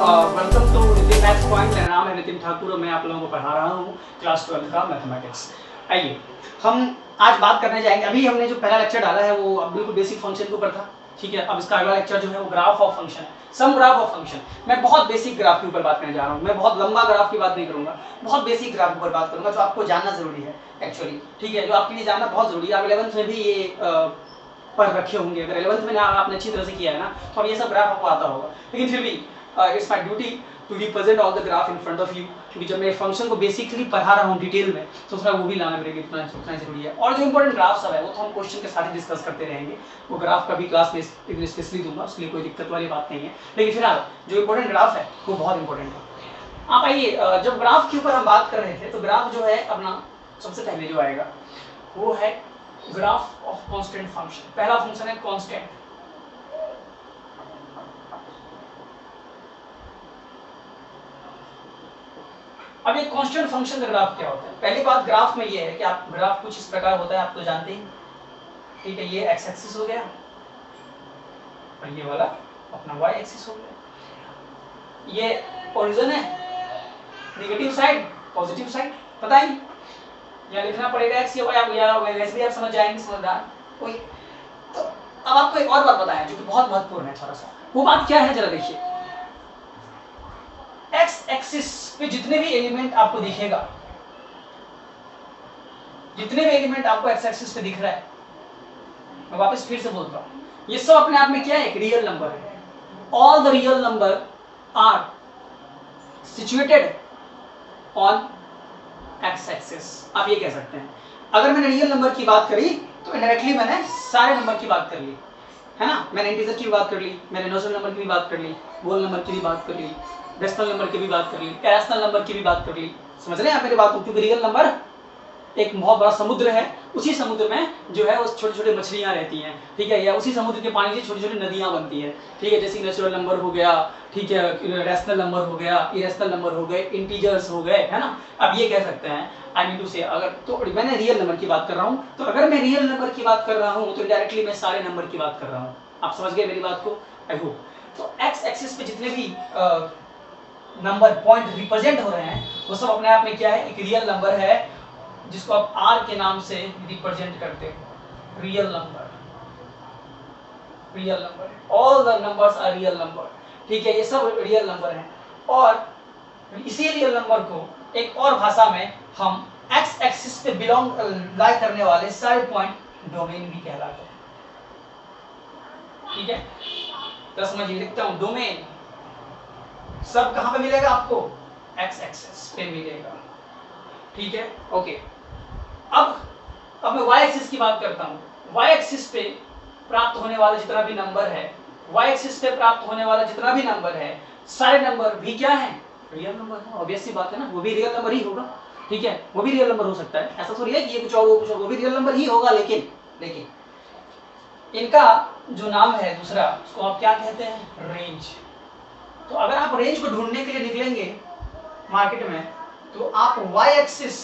Welcome to Nitin maths point. मेरा नाम है नितिन ठाकुर और मैं आप लोगों को पढ़ा रहा हूँ क्लास 12 का मैथमेटिक्स। आइए हम आज बात करने जाएंगे। अभी हमने जो पहला लेक्चर डाला है वो अब बिल्कुल बेसिक फंक्शन के ऊपर था, ठीक है। अब इसका अगला लेक्चर जो है वो ग्राफ ऑफ फंक्शन है, सम ग्राफ ऑफ फंक्शन। मैं बहुत बेसिक ग्राफ के ऊपर बात करने जा रहा हूँ। मैं बहुत लंबा ग्राफ की बात नहीं करूंगा, बहुत बेसिक ग्राफ के ऊपर बात करूंगा जो आपको जानना जरूरी है एक्चुअली, ठीक है। जो आपके लिए जानना बहुत जरूरी है। आप 11th में भी ये पढ़ रखे होंगे। अगर 11th में आपने अच्छी तरह से किया है ना तो अब ये सब ग्राफ आपको आता होगा, लेकिन फिर भी it's my duty to represent all the graph in front of you, क्योंकि जब मैं फंक्शन को बेसिकली पढ़ा रहा हूँ डिटेल में तो थोड़ा वो भी लाना मेरे लिए इतना जरूरी है। और जो इंपॉर्टेंट ग्राफ सब है वो तो हम क्वेश्चन के साथ ही डिस्कस करते रहेंगे। वो ग्राफ का भी क्लास में स्पेशली दूंगा, उसके लिए कोई दिक्कत वाली बात नहीं है। लेकिन फिलहाल जो इंपॉर्टेंट ग्राफ है वो बहुत इंपॉर्टेंट है। आप आइए, जब ग्राफ के ऊपर हम बात कर रहे थे तो ग्राफ जो है अपना सबसे पहले जो आएगा वो है ग्राफ ऑफ कांस्टेंट फंक्शन। पहला फंक्शन है कांस्टेंट। अब ये कांस्टेंट फंक्शन का ग्राफ क्या होता है? पहली बात ग्राफ में ये है कि आप ग्राफ कुछ इस प्रकार होता है, आप तो जानते ही, ठीक है। ये एक्स एक्सिस हो गया और ये वाला अपना वाई एक्सिस हो गया। ये ओरिजिन है, नेगेटिव साइड, पॉजिटिव साइड, पता ही या लिखना पड़ेगा एक्स या वाई, या वैसे भी आप समझ जाएंगे, समझदार कोई। तो अब आपको एक और बात बताएं जो कि बहुत महत्वपूर्ण है थोड़ा सा। वो बात क्या है जरा देखिए। एक्स एक्सिस पे जितने भी एलिमेंट आपको दिखेगा, जितने भी एलिमेंट आपको एक्स एक्सिस पे दिख रहा है, मैं वापस फिर से बोलता हूं, ये सब अपने आप में क्या है? एक रियल नंबर है। All the real number are situated on x axis, आप ये कह सकते हैं। अगर मैंने रियल नंबर की बात करी तो इनडायरेक्टली मैंने सारे नंबर की बात कर ली, है ना। मैंने इंटीजर की भी बात कर ली, मैंने नॉर्मल नंबर की भी बात कर ली, होल नंबर की भी बात कर ली, डेसिमल नंबर की भी बात कर ली, रैशनल नंबर की भी बात कर ली। समझ रहे हैं आप मेरी बात को? क्योंकि रियल नंबर एक बहुत बड़ा समुद्र है, उसी समुद्र में जो है उस छोटे छोटे मछलियां रहती हैं, ठीक है। या उसी समुद्र के पानी से छोटी छोटी नदियां बनती है, ठीक है। जैसे नेचुरल नंबर हो गया, ठीक है, रैशनल नंबर हो गया, इरेशनल नंबर हो गए, इंटीजर्स हो गए, है ना। अब ये कह सकते हैं आई मीन टू से, अगर तो मैंने रियल नंबर की बात कर रहा हूँ, तो अगर मैं रियल नंबर की बात कर रहा हूँ तो डायरेक्टली मैं सारे नंबर की बात कर रहा हूँ। आप समझ गए मेरी बात को? I hope. तो एक्स एक्सिस पे जितने भी नंबर पॉइंट रिप्रेजेंट हो रहे हैं वो सब अपने आप में क्या है? एक रियल नंबर है, जिसको आप आर के नाम से रिप्रेजेंट करते हो। Real number, real number, all the numbers are real number, ठीक है। ये सब रियल नंबर हैं। और इसी रियल नंबर को एक और भाषा में हम एक्स एक्सिस पे बिलोंग लाई करने वाले सारे पॉइंट डोमेन भी कहलाते हैं, ठीक है। तो समझिए, लिखता हूं, डोमेन सब कहां पे मिलेगा आपको? एक्स एक्सिस पे मिलेगा, ठीक है। ओके, अब मैं वाई एक्सिस की बात करता हूं। वाई एक्सिस पे प्राप्त होने वाला जितना भी नंबर है, वाई एक्सिस पे प्राप्त होने वाला जितना भी नंबर है, सारे नंबर भी क्या है? रियल नंबर है। ऑब्वियस सी बात है ना, वो भी रियल नंबर ही होगा, ठीक है। वो भी रियल नंबर हो सकता है, ऐसा थोड़ी है कि ये कुछ और वो कुछ और, वो भी रियल नंबर ही होगा। लेकिन इनका जो नाम है दूसरा, उसको आप क्या कहते हैं? रेंज। तो अगर आप रेंज को ढूंढने के लिए निकलेंगे मार्केट में तो आप वाई एक्सिस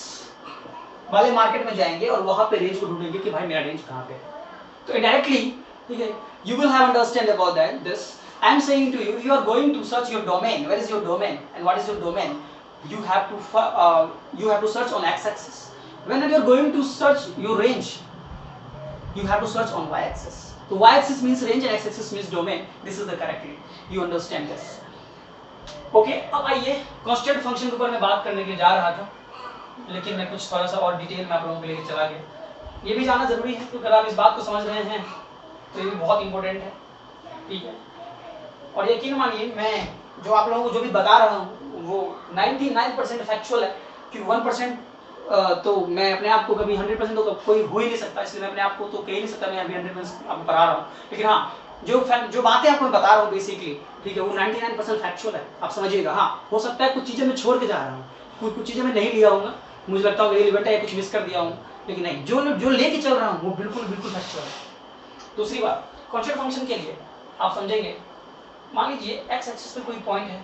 वाले मार्केट में जाएंगे और वहां पे रेंज को ढूंढेंगे कि भाई मेरा रेंज कहां पे है। तो इनडायरेक्टली, ठीक है, you will have understand about that this I am saying to you, you are going to search your domain. Where is your domain and what is your domain? you have to search on x axis. When you are going to search your range, you have to search on y axis. So y axis means range and x axis means domain. This is the correct way. You understand this? Okay, अब आइए constant function के ऊपर मैं बात करने के लिए जा रहा था, लेकिन मैं कुछ थोड़ा सा और डिटेल में आप लोगों को लेके चला गया। ये भी जानना जरूरी है, क्योंकि अगर आप इस बात को समझ रहे हैं तो ये भी बहुत इंपॉर्टेंट है, ठीक है। और यकीन मानिए, मैं जो आप लोगों को जो भी बता रहा हूँ वो 99% फैक्चुअल है, क्योंकि 1% तो मैं अपने आप को कभी 100% तो कोई हो ही नहीं सकता, इसलिए मैं अपने आप को तो कह ही नहीं सकता मैं अभी 100% आपको पढ़ा रहा हूँ। लेकिन हाँ, जो बातें आपको मैं बता रहा हूँ बेसिकली, ठीक है, वो 99% फैक्चुअल है, आप समझिएगा। हाँ, हो सकता है कुछ चीज़ें मैं छोड़ के जा रहा हूँ, कुछ चीज़ें मैं नहीं लिया हूँ, मुझे लगता है रिलेवेंट है, कुछ मिस कर दिया हूँ, लेकिन नहीं, जो लेके चल रहा हूँ वो बिल्कुल फैक्चुअल है। दूसरी बात, कांस्टेंट फंक्शन के लिए आप समझेंगे, मान लीजिए एक्स एक्सिस पे कोई पॉइंट है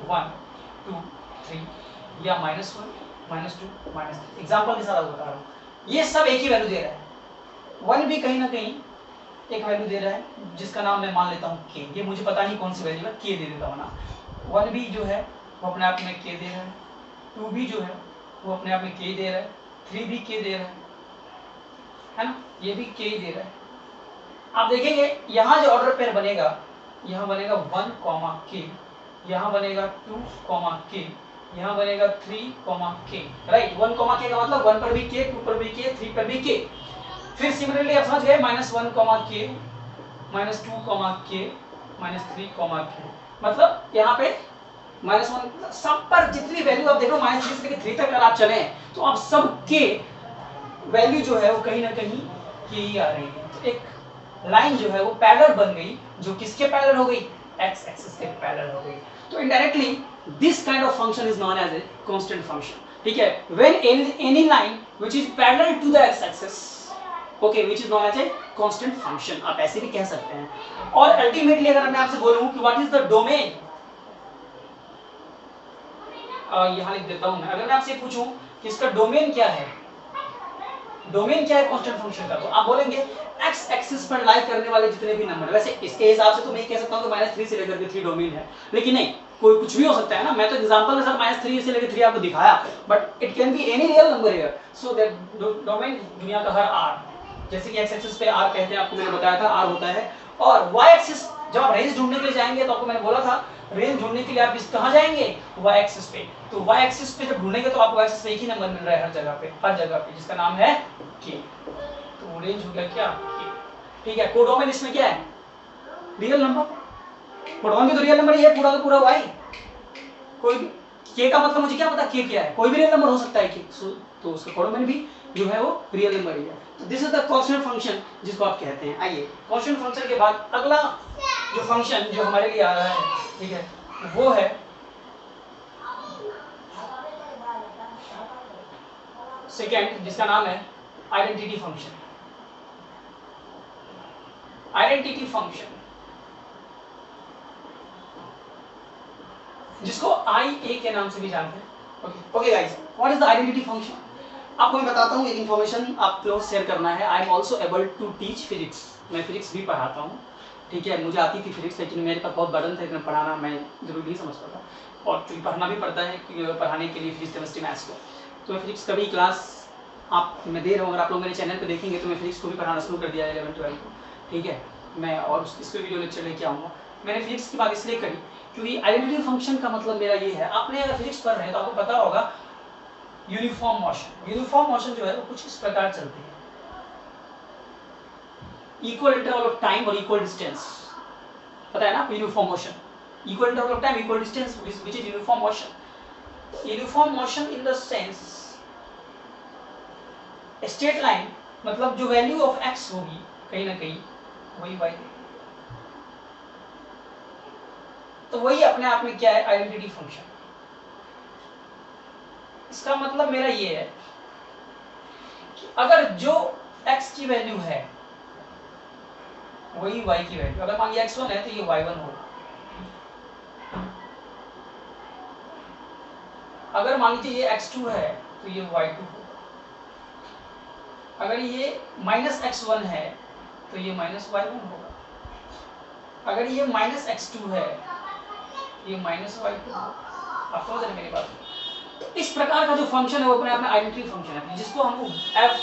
1 2 3 या -1 -2 -3, एग्जांपल के साथ आपको बता रहा हूँ। ये सब एक ही वैल्यू दे रहा है, 1 भी कहीं ना कहीं एक वैल्यू दे रहा है जिसका नाम मैं मान लेता हूँ k। ये मुझे पता नहीं कौन सी वैल्यू है, k दे देता हूँ ना। 1b जो है वो अपने आप में k दे रहा है, 2b जो है वो अपने आप में k दे रहा है, 3b k दे रहा है ना, ये भी k दे रहा है। आप देखेंगे यहाँ जो ऑर्डर पेयर बनेगा, यहाँ बनेगा 1, k, यहाँ बनेगा 2, k, यहाँ बनेगा 3, k, राइट। 1, k का मतलब 1 पर भी k, 2 पर भी k, 3 पर भी k। फिर सिमिलरली आप समझ गए -1, k, -2, k, -3, k, मतलब यहाँ पे -1 सब पर जितनी वैल्यू आप देखो -3 से लेकर 3 तक अगर आप चले तो आप सब के वैल्यू जो है वो कहीं ना कहीं के ही आ रही है। तो एक लाइन जो है वो पैरेलल बन गई, जो किसके पैरेलल हो गई, एक्स एक्सिस के पैरेलल हो गई। तो indirectly this kind of function is known as a constant function, ठीक है। When any line which is parallel to the x axis, okay, which is known as a constant function, आप ऐसे भी कह सकते हैं। और अल्टीमेटली अगर मैं आपसे बोलूं कि व्हाट इज द डोमेन, यहाँ लिख देता हूं मैं, अगर मैं आपसे पूछूं कि इसका डोमेन क्या है, डोमेन क्या है कांस्टेंट फंक्शन का, तो आप बोलेंगे एक्स एक्सिस पर लाई करने वाले जितने भी नंबर। वैसे इसके हिसाब से तो मैं कह सकता हूं कि -3 से लेकर के 3 डोमेन है, लेकिन नहीं, कोई कुछ भी हो सकता है ना। मैं तो एग्जांपल के साथ -3 से लेकर 3 आपको दिखाया, but it can be any real number here. So that domain दुनिया का हर आर, जैसे कि एक्स एक्सिस पे आर कहते हैं, आपको मैंने बताया था आर होता है। और वाई एक्सिस जब आप रेंज ढूंढने के लिए जाएंगे तो आपको मैंने बोला था रेंज ढूंढने के लिए आप इस कहां जाएंगे, वाई एक्सिस पे। तो वाई एक्सिस पे जब ढूंढेंगे तो आपको वाई एक्सिस पे एक ही नंबर मिल रहा है हर जगह पे, जिसका नाम है के। तो रेंज हो गया क्या, के, ठीक है। कोडोमेन इसमें क्या है, रियल नंबर। कोडोमेन भी तो रियल नंबर ही है, पूरा का पूरा वाई। कोई भी के का मतलब मुझे क्या पता के क्या है, कोई भी रियल नंबर हो सकता है के, तो उसका कोडोमेन भी जो है वो रियल नंबर ही है। तो this is the constant function जिसको आप कहते हैं। आइए कांस्टेंट फंक्शन के बाद अगला जो फंक्शन जो हमारे लिए आ रहा है, ठीक है, वो है सेकेंड, जिसका नाम है आइडेंटिटी फंक्शन। आइडेंटिटी फंक्शन जिसको आई ए के नाम से भी जानते हैं। Okay guys, what is the identity function? आपको मैं बताता हूँ, एक इन्फॉर्मेशन आप लोग शेयर करना है। I am also able to teach physics, मैं फिजिक्स भी पढ़ाता हूँ, ठीक है। मुझे आती थी फिजिक्स, लेकिन मेरे पास बहुत बर्डन था, लेकिन पढ़ाना मैं जरूरी नहीं समझता था, और क्योंकि पढ़ना भी पड़ता है पढ़ाने के लिए फिजिक्स केमिस्ट्री मैथ्स को। तो मैं फिजिक्स का भी क्लास आप मैं दे रहा हूँ। अगर आप लोग मेरे चैनल पर देखेंगे तो मैं फिजिक्स को भी पढ़ाना शुरू कर दिया है 11, 12 को, ठीक है। मैं और इस पर वीडियो लेक्चर लेके आऊँगा। मैंने फिजिक्स की बात इसलिए करी क्योंकि आइडेंटिटी फंक्शन का मतलब मेरा ये है, आपने अगर फिजिक्स पढ़ रहे हैं तो आपको पता होगा यूनिफॉर्म मोशन। यूनिफॉर्म मोशन जो है वो कुछ इस प्रकार चलती है, इक्वल इंटरवल ऑफ टाइम और इक्वल डिस्टेंस, पता है ना uniform motion, equal interval of time equal distance which is uniform motion. Uniform motion in the sense straight line, मतलब जो वैल्यू ऑफ एक्स होगी कहीं ना कहीं वही वाई, तो वही अपने आप में क्या है, आइडेंटिटी फंक्शन। इसका मतलब मेरा ये है कि अगर जो x की वैल्यू है वही y की वैल्यू, अगर मान लिया x1 है तो ये y1 होगा। अगर मान लीजिए ये x2 है तो ये y2 होगा। अगर ये -x1 है तो ये -y1 होगा। अगर ये -x2 है ये -y2 होगा। आप समझ रहे मेरी बात? इस प्रकार का जो फंक्शन है वो अपने आप में आइडेंटिटी फंक्शन है, जिसको हम f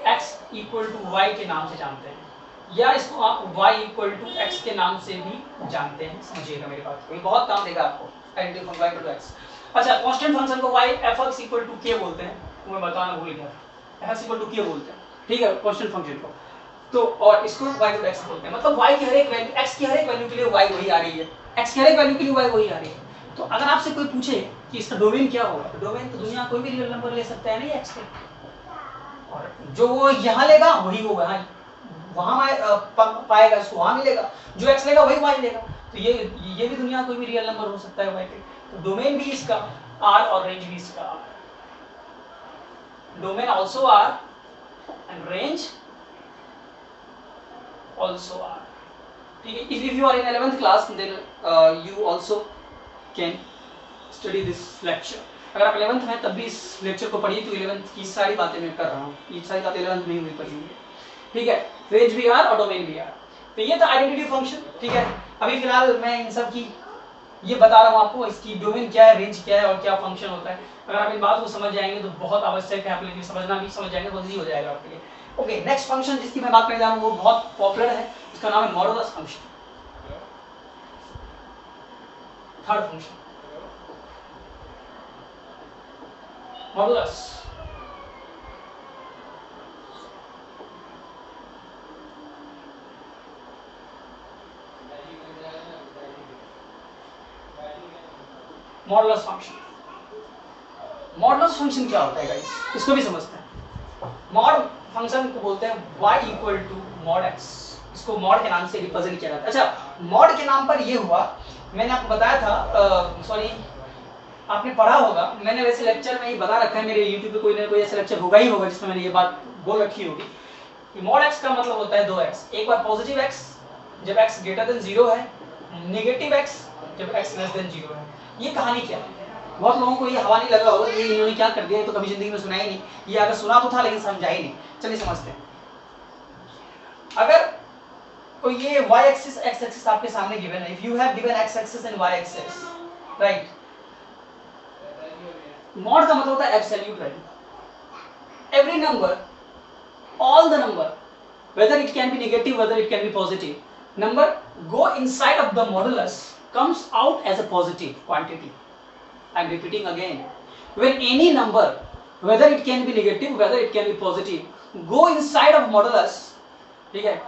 x = y के नाम से जानते हैं, या इसको आप y = x के नाम से भी जानते हैं। समझिएगा मेरी बात को, ये बहुत काम देगा आपको। Identity function y = x। अच्छा, कांस्टेंट फंक्शन को y f(x) = k बोलते हैं, वो मैं बताना भूल गया, f(x) = k बोलते हैं, ठीक है, कांस्टेंट फंक्शन को। तो और इसको y = x बोलते हैं, मतलब y की हर एक वैल्यू, x की हर एक वैल्यू के लिए y वही आ रही है, x की हर एक वैल्यू के लिए y वही आ रही है। तो अगर आपसे कोई पूछे कि इसका डोमेन क्या होगा, तो डोमेन तो दुनिया कोई भी रियल नंबर ले सकता है ना x पे, और जो वो यहाँ लेगा वही वो वहाँ पाएगा, उसको वहाँ मिलेगा, जो x लेगा वही y लेगा। तो ये भी दुनिया कोई भी रियल नंबर हो सकता है y पे। तो डोमेन भी इसका r और रेंज भी इसका r, domain also r and range also r, ठीक है। If you are in 11th class then you also can study this lecture। अगर आप 11th में तब भी इस लेक्चर को पढ़िए, क्योंकि 11th की सारी बातें मैं कर रहा हूँ, ये सारी बातें 11th में ही हुई पढ़ी हुई, ठीक है। रेंज भी r और डोमेन भी r। तो ये था आइडेंटिटी फंक्शन, ठीक है। अभी फिलहाल मैं इन सब की ये बता रहा हूँ आपको, इसकी डोमेन क्या है, रेंज क्या है और क्या फंक्शन होता है। अगर आप इन बात को समझ जाएंगे तो बहुत आवश्यक है, आपके लिए समझना भी, समझ जाएंगे तो इजी हो जाएगा आपके लिए। ओके, नेक्स्ट फंक्शन जिसकी मैं बात करने जा रहा हूँ वो बहुत पॉपुलर है, इसका नाम है modulus function. Third function modulus. Modulus function, modulus function क्या होता है गाइस, इसको भी समझते हैं। मॉड फंक्शन को बोलते हैं y equal to mod x, इसको मॉड के नाम से रिप्रेजेंट किया जाता है। अच्छा, मॉड के नाम पर ये हुआ, मैंने आपको बताया था, सॉरी आपने पढ़ा होगा, मैंने वैसे लेक्चर में ये बता रखा है, मेरे YouTube पे कोई ना कोई ऐसा लेक्चर होगा ही होगा जिसमें मैंने ये बात बोल रखी होगी कि मॉड x का मतलब होता है 2x, एक बार पॉजिटिव x जब x ग्रेटर देन 0 है, नेगेटिव x जब x लेस देन 0 है। ये कहानी क्या है, बहुत लोगों को ये हवा नहीं लगा होगा, ये इन्होंने क्या कर दिया, तो कभी जिंदगी में सुना ही नहीं, ये अगर सुना तो था लेकिन समझा ही नहीं। चलिए समझते हैं। अगर कोई ये y एक्सिस x एक्सिस आपके सामने गिवन है, if you have given x axis and y axis, right, mod का मतलब होता है absolute value. Every number, all the number, whether it can be negative, whether it can be positive, number go inside of the modulus comes out as a positive quantity. I am repeating again, when any number, whether it can be negative, whether it can be positive, go inside of modulus, ठीक है,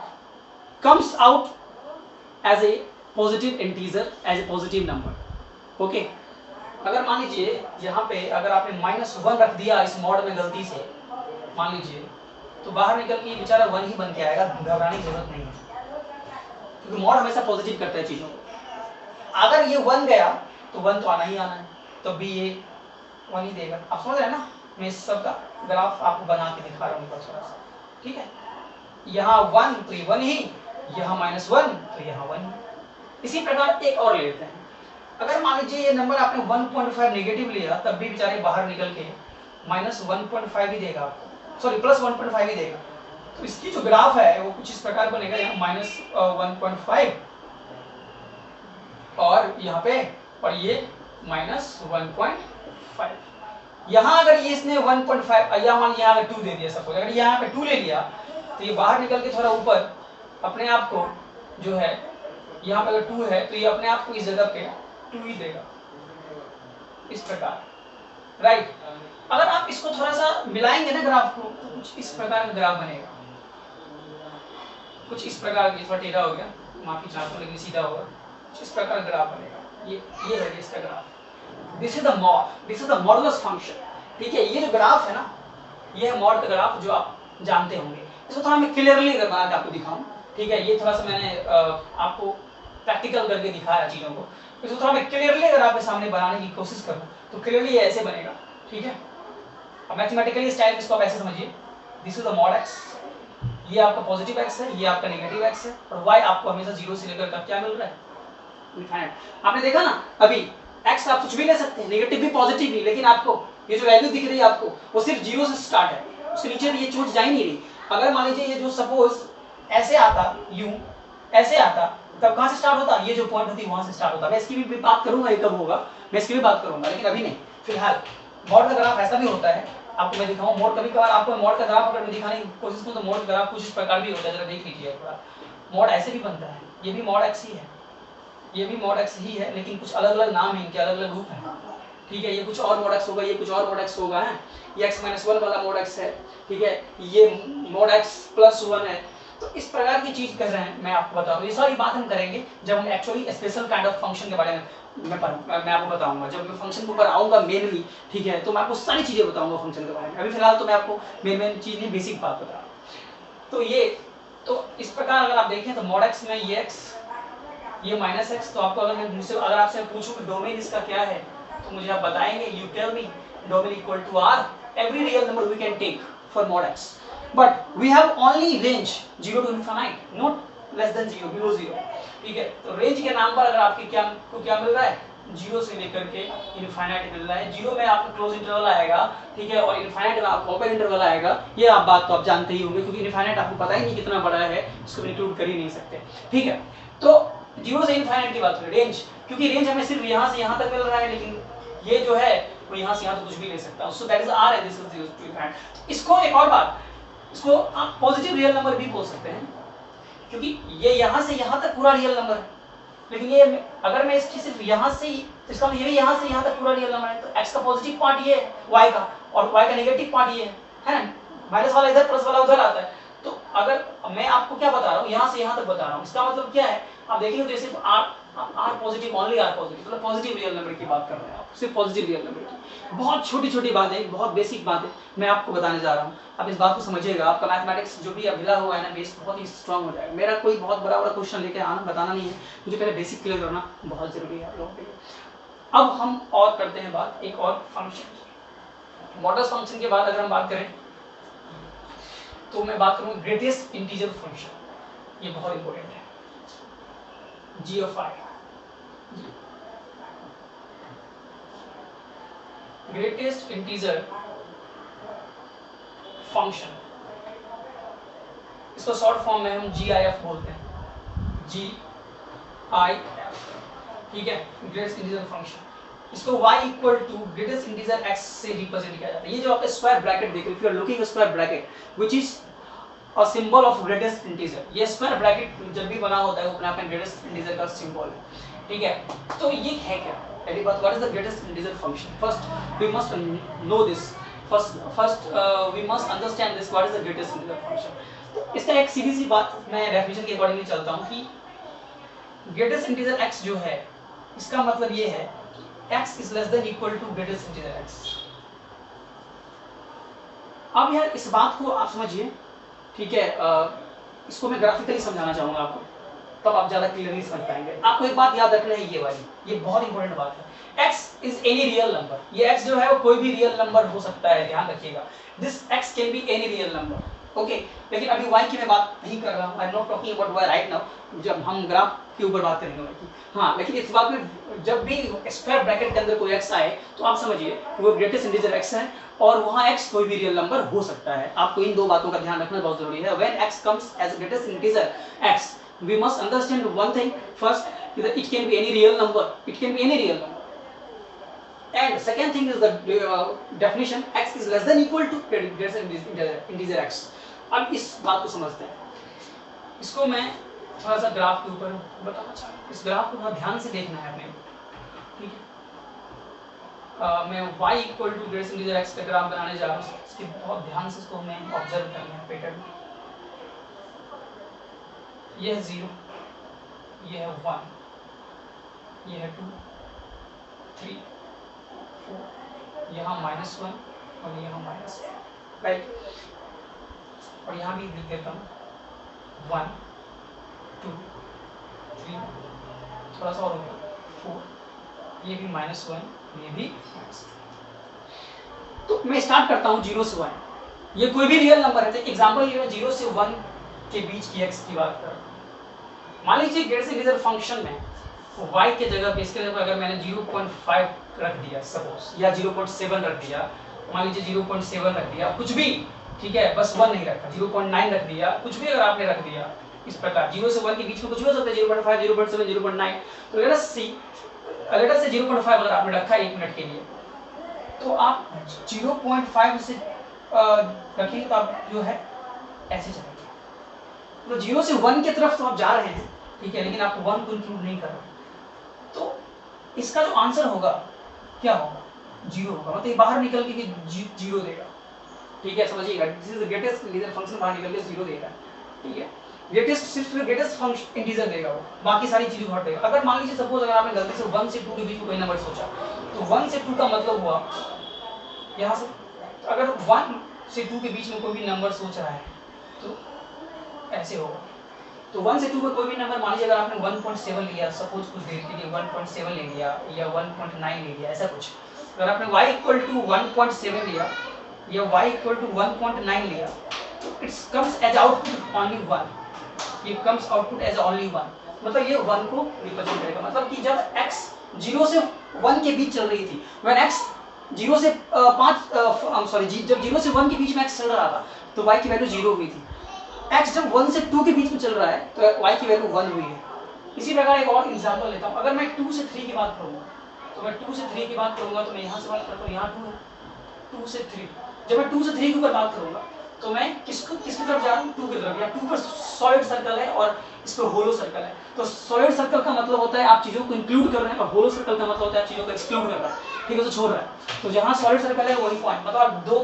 comes out as a positive integer, as a positive number. Okay, अगर मान लीजिए यहाँ पे अगर आपने -1 रख दिया इस मॉड में गलती से, मान लीजिए, तो बाहर निकल के बेचारा 1 ही बन के आएगा, घबराने की जरूरत नहीं है, क्योंकि मॉड हमेशा पॉजिटिव करता है चीजों को। अगर ये 1 गया तो 1 तो आना ही आना है, तो भी ये 1 ही देगा। आप समझ रहे हैं ना, मैं इस सब का ग्राफ आपको बना के दिखा रहा हूँ थोड़ा सा, ठीक है। यहाँ 1 तो ये 1 ही, यहाँ -1 तो यहाँ 1 ही। इसी प्रकार एक और ले लेते हैं, अगर मान लीजिए ये नंबर आपने 1.5 नेगेटिव लिया, तब भी बेचारे बाहर निकल के -1.5 ही देगा आपको, सॉरी +1.5 ही देगा। तो इसकी जो ग्राफ है वो कुछ इस प्रकार बनेगा, यहाँ -1.5 और यहाँ पे, और ये -1.5। यहाँ अगर ये इसने 1.5 या मान यहाँ अगर 2 दे दिया सपोज, अगर यहाँ पे 2 ले लिया तो ये बाहर निकल के थोड़ा ऊपर अपने आप को जो है, यहाँ पे अगर 2 है तो ये अपने आप को इस जगह पे 2 ही देगा, इस प्रकार, राइट। अगर आप इसको थोड़ा सा मिलाएंगे ना ग्राफ को, तो कुछ इस प्रकार का ग्राफ बनेगा, कुछ इस प्रकार की, थोड़ा टेढ़ा हो गया, माफी चाहता हूँ लेकिन सीधा होगा, कुछ इस प्रकार का ग्राफ बनेगा। ये है इसका graph, this is the mod, this is the modulus function, ठीक है। ये जो ग्राफ है ना, ये है मॉड का ग्राफ, जो आप जानते होंगे। इसको थोड़ा मैं क्लियरली अगर बना के आपको दिखाऊं, ठीक है, ये थोड़ा सा मैंने आपको प्रैक्टिकल करके दिखाया चीजों को, इसको थोड़ा मैं क्लियरली अगर आपके सामने बनाने की कोशिश करूं तो क्लियरली ये ऐसे बनेगा, ठीक है। अब मैथमेटिकली स्टाइल इसको आप ऐसे समझिए, this is the mod x, ये आपका पॉजिटिव x है, ये आपका नेगेटिव x है, और y आपको हमेशा 0 से लेकर क्या मिल रहा है, इनफाइनाइट। आपने देखा ना, अभी x आप कुछ भी ले सकते हैं, नेगेटिव भी पॉजिटिव भी, लेकिन आपको ये जो वैल्यू दिख रही है आपको, वो सिर्फ 0 से स्टार्ट है, उसके नीचे ये चीज जा ही नहीं रही। अगर मान लीजिए ये जो सपोज ऐसे आता, यूं ऐसे आता, तब कहां से स्टार्ट होता, ये जो पॉइंट होती है वहां से स्टार्ट होता। मैं इसकी भी बात करूंगा, ये कब होगा मैं इसकी भी बात करूंगा, लेकिन अभी नहीं। फिलहाल मॉड का ग्राफ ऐसा भी होता है, आपको मैं दिखाऊं मॉड, कभी कभार आपको मॉड का ग्राफ अगर मैं दिखाने की कोशिश करूं तो मॉड का ग्राफ कुछ इस प्रकार भी होता है, जरा देख लीजिए थोड़ा। मॉड ऐसे भी बनता है, ये भी मॉड x ही है, ये भी मॉड x ही है, लेकिन कुछ अलग अलग नाम है इनके, अलग अलग रूप हैं, ठीक है। ये कुछ और मॉड x होगा, ये कुछ और मॉड x होगा, है ये x-1 वाला मॉड x है, ठीक है, ये मॉड x+1 है। तो इस प्रकार की चीज कर रहे हैं, मैं आपको बता रहा हूँ। ये सारी बात हम करेंगे जब हम actually special kind of function के बारे में मैं आपको बताऊंगा, जब मैं फंक्शन के ऊपर आऊंगा मेनली, ठीक है, तो मैं आपको सारी चीजें बताऊंगा फंक्शन के बारे में। अभी फिलहाल तो मैं आपको मेन चीज नहीं, बेसिक बात बता रहा हूँ। तो ये, तो इस प्रकार अगर आप देखें तो मॉड x में ये x, ये -x, तो आपको अगर मैं मुझसे अगर आपसे पूछूं कि डोमेन इसका क्या है, तो मुझे आप बताएंगे, you tell me domain equal to r, every real number we can take for mod x, but we have only range 0 to infinite, not less than 0, below 0, ठीक है। तो रेंज के नाम पर अगर आपके क्या मिल रहा है, 0 से लेकर के इनफाइनाइट मिल रहा है। 0 में आपका क्लोज इंटरवल आएगा, ठीक है, और इनफाइनाइट में आपका ओपन इंटरवल आएगा। ये आप बात तो आप जानते ही होंगे, क्योंकि इनफाइनाइट आपको पता ही नहीं कितना बड़ा है, इसको इंक्लूड कर ही नहीं सकते, ठीक है। तो जीरो से इनफाइनाइट की बात करें, रेंज, क्योंकि रेंज हमें सिर्फ यहाँ से यहाँ तक मिल रहा है, लेकिन ये जो है वो यहाँ से यहाँ तक कुछ भी ले सकता है, सो दैट इज आर है, this is zero to infinite. इसको एक और बात, इसको आप पॉजिटिव रियल नंबर भी बोल सकते हैं, क्योंकि ये यहाँ से यहाँ तक पूरा रियल नंबर है, लेकिन ये अगर मैं इसकी सिर्फ यहाँ से, इसका मतलब ये भी यहाँ से यहाँ तक पूरा रियल नंबर है, तो x का पॉजिटिव पार्ट ये है y का, और y का नेगेटिव पार्ट ये है ना, माइनस वाला इधर प्लस वाला उधर आता है। तो अगर मैं आपको क्या बता रहा हूँ, यहाँ से यहाँ तक बता रहा हूँ, इसका मतलब क्या है, आप देखेंगे तो सिर्फ R positive, only R positive, मतलब पॉजिटिव रियल नंबर की बात कर रहे हैं आप, सिर्फ पॉजिटिव रियल नंबर की। बहुत छोटी छोटी बातें, बहुत बेसिक बातें मैं आपको बताने जा रहा हूँ, आप इस बात को समझिएगा, आपका मैथमेटिक्स जो भी अभिला हुआ है ना बेस, बहुत ही स्ट्रांग हो जाएगा। मेरा कोई बहुत बड़ा बड़ा क्वेश्चन लेके आना बताना नहीं है, मुझे पहले बेसिक क्लियर करना बहुत जरूरी है आप लोगों के लिए। अब हम और करते हैं बात एक और फंक्शन की। मॉडल्स फंक्शन के बाद अगर हम बात करें तो मैं बात करूंगा ग्रेटेस्ट इंटीजर फंक्शन, ये बहुत इंपॉर्टेंट है, G of I, greatest integer function, इसको शॉर्ट फॉर्म में हम GIF बोलते हैं, GIF, ठीक है, ग्रेटेस्ट इंटीजर फंक्शन। इसको y equal to greatest integer x से रिप्रेजेंट किया जाता है। ये जो आप स्क्वायर ब्रैकेट देख रहे हो, if you are looking square bracket which is a symbol of greatest integer, ये स्क्वायर ब्रैकेट जब भी बना होता है वो अपने आप में ग्रेटेस्ट इंटीजर का सिंबल है, ठीक है। तो ये है क्या, पहली बात, what is the greatest integer function, first we must know this, first we must understand this, what is the greatest integer function. इसका एक सीधी सी बात मैं डेफिनेशन के अकॉर्डिंगली चलता हूं कि ग्रेटेस्ट इंटीजर x जो है, इसका मतलब ये है x is less than equal to greatest integer x। अब यार इस बात को आप समझिए, ठीक है, इसको मैं ग्राफिकली समझाना चाहूंगा आपको, तब आप ज्यादा क्लियरली समझ पाएंगे। आपको एक बात याद रखना है, ये वाली, ये बहुत इंपॉर्टेंट बात है, x is any real number, ये x जो है वो कोई भी रियल नंबर हो सकता है, ध्यान रखिएगा, this x can be any real number, okay. लेकिन अभी y की मैं बात नहीं कर रहा हूँ, I am not talking about y right now, जब हम ग्राफ के ऊपर बात करेंगे y की। हाँ, लेकिन इस बात में जब भी स्क्वायर ब्रैकेट के अंदर कोई x आए तो आप समझिए वो ग्रेटेस्ट इंटीजर x है, और वहाँ x कोई भी रियल नंबर हो सकता है। आपको इन दो बातों का ध्यान रखना बहुत जरूरी है। When x comes as greatest integer x, we must understand one thing first, that it can be any real number, it can be any real number, and second thing is the definition, x is less than equal to greatest integer x। अब इस बात को समझते हैं, इसको मैं थोड़ा सा ग्राफ के ऊपर बताना चाहता हूँ, इस ग्राफ को थोड़ा ध्यान से देखना है अपने, ठीक है। मैं y equal to greatest integer x का ग्राफ बनाने जा रहा हूँ, इसके बहुत ध्यान से इसको हमें ऑब्जर्व करना है पैटर्न। ये है 0, ये है 1, ये है 2, 3, 4, यहाँ -1 और यहाँ -1, राइट। और यहाँ भी लिख देता हूँ 1, 2, 3, थोड़ा सा और होगा 4, ये भी -1, ये भी -1। तो मैं स्टार्ट करता हूँ 0 से 1, ये कोई भी रियल नंबर है। तो एग्जाम्पल ये 0 से 1 के बीच की x की बात कर रहा हूँ। मान लीजिए ग्रेटेस्ट इंटीजर फंक्शन में y के जगह पे इसके जगह अगर मैंने 0.5 रख दिया सपोज, या 0.7 रख दिया, मान लीजिए 0.7 रख दिया, कुछ भी, ठीक है, बस 1 नहीं रखा, 0.9 रख दिया, कुछ भी अगर आपने रख दिया इस प्रकार, 0 से 1 के बीच में कुछ भी हो सकता है, 0.5, 0.7, 0.9। तो लेट अस से 0.5 अगर आपने रखा 1 मिनट के लिए, तो आप 0.5 से रखेंगे तो आप जो है ऐसे चलेंगे, तो 0 से 1 की तरफ तो आप जा रहे हैं, ठीक है, लेकिन आप 1 को इंक्लूड नहीं कर रहे। तो इसका जो आंसर होगा क्या होगा, 0 होगा, मतलब ये बाहर निकल के 0 देगा, ठीक है, समझिएगा, this is the greatest integer function, बाहर निकल के 0 देगा, ठीक है। ग्रेटेस्ट सिर्फ ग्रेटेस्ट फंक्शन इंटीजर देगा वो, बाकी सारी चीजें हट देगा। अगर मान लीजिए सपोज अगर आपने गलती से 1 से 2 के बीच में कोई नंबर सोचा, तो 1 से 2 का मतलब हुआ यहाँ से, तो अगर 1 से 2 के बीच में कोई भी नंबर सोच रहा है तो ऐसे होगा। तो 1 से 2 में कोई भी नंबर, मान लीजिए अगर आपने 1.7 लिया सपोज, कुछ देर के लिए 1.7 ले लिया या 1.9 ले लिया, ऐसा कुछ। अगर आपने y इक्वल टू 1.7 लिया या y इक्वल टू 1.9 लिया, तो it's comes as output only 1, ये कम्स आउटपुट एज ओनली 1, मतलब ये 1 को रिप्रेजेंट करेगा। मतलब कि जब x 0 से 1 के बीच चल रही थी, व्हेन x 0 से 5 सॉरी जब 0 से 1 के बीच में x चल रहा था तो y की वैल्यू 0 हुई थी। x जब 1 से 2 के बीच में चल रहा है तो y की वैल्यू 1 हुई है, इसी प्रकार एक और एग्जाम्पल लेता हूँ, अगर मैं 2 से 3 की बात करूँगा तो मैं 2 से 3 की बात करूँगा तो मैं यहाँ से बात करता हूँ, यहाँ 2 है, 2 से 3। जब मैं 2 से 3 के ऊपर बात करूँगा तो मैं किसकी तरफ जा रहा हूँ, 2 की तरफ। या 2 पर सॉलिड सर्कल है और इस पर होलो सर्कल है। तो सॉलिड सर्कल का मतलब होता है आप चीज़ों को इंक्लूड कर रहे हैं, और होलो सर्कल का मतलब होता है आप चीज़ों को एक्सक्लूड कर रहा है, ठीक है, तो छोड़ रहा है। तो जहाँ सॉलिड सर्कल है वही पॉइंट, मतलब आप 2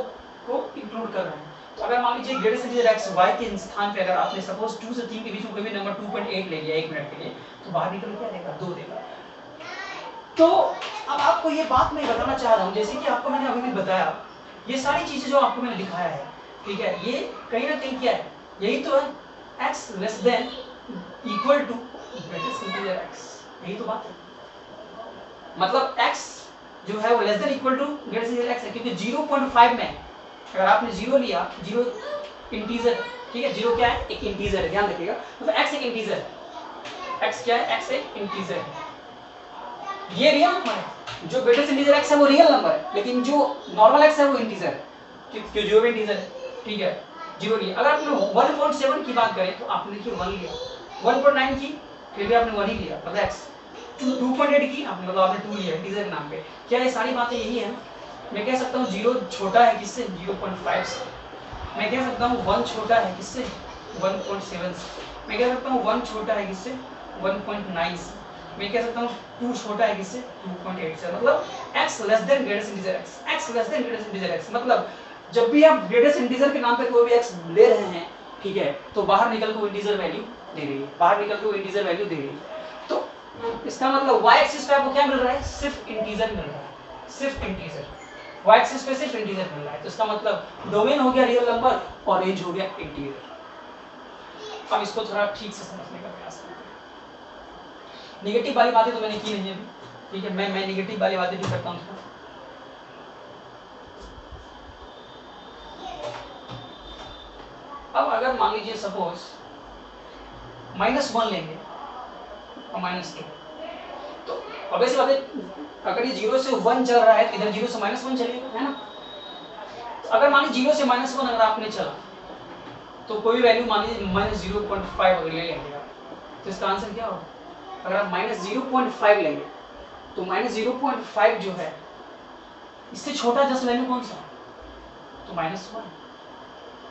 को इंक्लूड कर रहे हैं। तो अगर मान लीजिए ग्रेटेस्ट इंटीजर एक्स वाई के स्थान पे अगर आपने सपोज 2 से 3 के बीच में कोई भी नंबर 2.8 ले लिया 1 मिनट के लिए, तो बाहर निकल क्या देगा, 2 देगा। तो अब आपको ये बात मैं बताना चाह रहा हूँ, जैसे कि आपको मैंने अभी भी बताया, ये सारी चीजें जो आपको मैंने दिखाया है, ठीक है, ये कहीं ना कहीं क्या है, यही तो है, x less than equal to greatest integer x, यही तो बात है। मतलब x जो है वो less than equal to greatest integer x है, क्योंकि 0.5 में अगर आपने 0 लिया, 0 इंटीजर, ठीक है, 0 क्या है, एक इंटीजर है, ध्यान रखिएगा, मतलब x एक इंटीजर है, x क्या है, x एक इंटीजर है, ये रियल नंबर है। जो ग्रेटेस्ट इंटीजर x है वो रियल नंबर है, लेकिन जो नॉर्मल x है वो इंटीजर है, क्योंकि जो भी इंटीजर है, ठीक है, 0 लिया। अगर आपने 1.7 की बात करें तो आपने देखिए 1 लिया, 1.9 की फिर भी आपने 1 ही लिया, मतलब x, 2.8 की आपने मतलब आपने 2 लिया इंटीजर के नाम पे। क्या ये सारी बातें यही है? मैं कह सकता हूँ 0 छोटा है किससे, 0.5 से। मैं कह सकता हूँ 1 छोटा है किससे, 1.7 से। मैं कह सकता हूँ 1 छोटा है किससे, 1.9 से। मैं कह सकता हूँ 2 छोटा है किससे, 2.8 से। मतलब x less then greatest integer x, x less then greatest integer x। मतलब जब भी आप ग्रेटेस्ट इंटीजर के नाम पे कोई भी x ले रहे हैं, ठीक है, तो बाहर निकल के वो इंटीजर वैल्यू दे रही है, बाहर निकल के वो इंटीजर वैल्यू दे रही है। तो इसका मतलब y एक्सिस पे आपको क्या मिल रहा है, सिर्फ इंटीजर मिल रहा है, सिर्फ इंटीजर। y एक्सिस पे सिर्फ इंटीजर मिल रहा है, तो इसका मतलब डोमेन हो गया रियल नंबर और रेंज हो गया इंटीजर। अब इसको थोड़ा ठीक से समझने का प्रयास करते हैं। नेगेटिव वाली बातें तो मैंने की नहीं अभी, ठीक है, मैं नेगेटिव वाली बातें भी करता हूँ। अब अगर मान लीजिए सपोज -1 लेंगे और -2, तो ऑब्वियसली बात है, अगर ये 0 से 1 चल रहा है तो इधर 0 से -1 चलेगा, है ना। तो अगर मान लीजिए 0 से -1 अगर आपने चला तो कोई वैल्यू मान लीजिए -0.5 अगर ले लेंगे आप, तो इसका आंसर क्या होगा? अगर आप -0.5 लेंगे तो -0.5 जो है इससे छोटा जस्ट वैल्यू कौन सा, तो -1,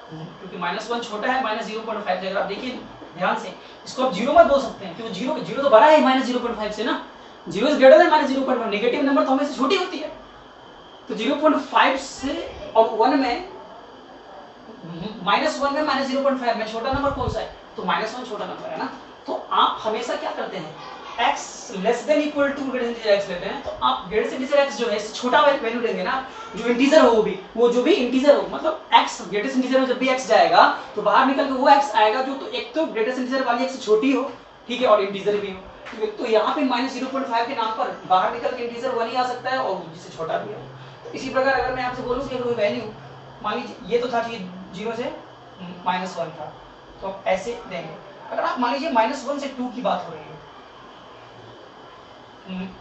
क्योंकि -1 छोटा है -0.5 से। अगर आप देखिए ध्यान से, इसको आप 0 मत बोल सकते हैं, क्योंकि 0 तो बड़ा है -0.5 से ना, 0 is greater than -0.5, negative number तो हमेशा छोटी होती है। तो 0.5 से और 1 में, -1 में -0.5 में छोटा नंबर कौन सा है, तो -1 छोटा नंबर है ना। तो आप हमेशा क्या करते हैं, x less than equal to greatest integer x लेते हैं, तो आप ग्रेटेस्ट इंटीजर x जो है इससे छोटा वैल्यू लेंगे ना, जो इंटीजर हो वो जो भी इंटीजर हो, मतलब x ग्रेटेस्ट इंटीजर में जब भी x जाएगा तो बाहर निकल के वो x आएगा जो तो एक तो ग्रेटेस्ट इंटीजर वाली x से छोटी हो, ठीक है, और इंटीजर भी हो, ठीक है। तो यहाँ पे -0.5 के नाम पर बाहर निकल के इंटीजर 1 ही आ सकता है और जिससे छोटा भी है। इसी प्रकार अगर मैं आपसे बोलूँ कि कोई वैल्यू मान लीजिए ये तो था कि 0 से -1 था, तो आप ऐसे देंगे। अगर आप मान लीजिए -1 से 2 की बात हो रही है,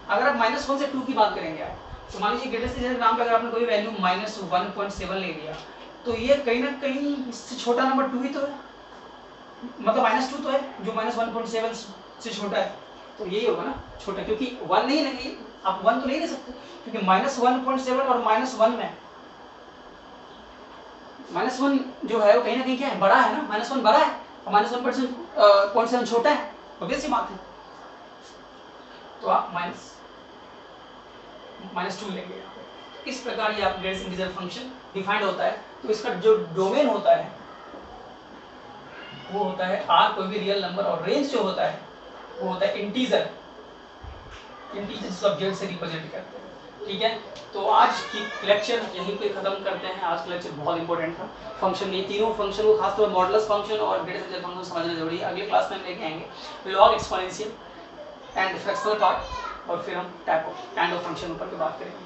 अगर आप -1 से 2 की बात करेंगे आप, तो मान लीजिए ग्रेटेस्ट इंटीजर के नाम पे अगर आपने कोई वैल्यू -1.7 ले लिया, तो ये कहीं ना कहीं इससे छोटा नंबर 2 ही तो है, मतलब -2 तो है जो -1.7 से छोटा है, तो यही होगा ना छोटा, क्योंकि 1 नहीं लेंगे आप, 1 तो ले नहीं सकते, क्योंकि -1.7 और -1 में -1 जो है वो कहीं ना कहीं क्या है, बड़ा है ना, -1 बड़ा है और -1.7 छोटा है, ऑब्वियस सी बात है। तो आप -2 लेंगे। इस प्रकार ये आप ग्रेटेस्ट इंटीजर फंक्शन डिफाइंड होता है। तो इसका जो डोमेन होता है वो होता है r, कोई भी रियल नंबर, और रेंज जो होता है वो होता है इंटीजर जिसको आप z से रिप्रेजेंट करते हैं, ठीक है। तो आज की लेक्चर यहीं पे खत्म करते हैं। आज का लेक्चर बहुत इंपॉर्टेंट था। फंक्शन, ये तीनों फंक्शन को खासतौर पर मॉडुलस फंक्शन और ग्रेटेस्ट इंटीजर फंक्शन समझना जरूरी है। अगले क्लास में हम लेके आएंगे log, exponential and fractional part, और फिर हम टाइप ऑफ फंक्शन ऊपर की बात करेंगे।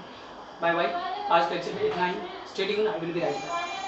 बाय बाय, आज के लेक्चर में इतना ही। Stay tuned, I will be right back.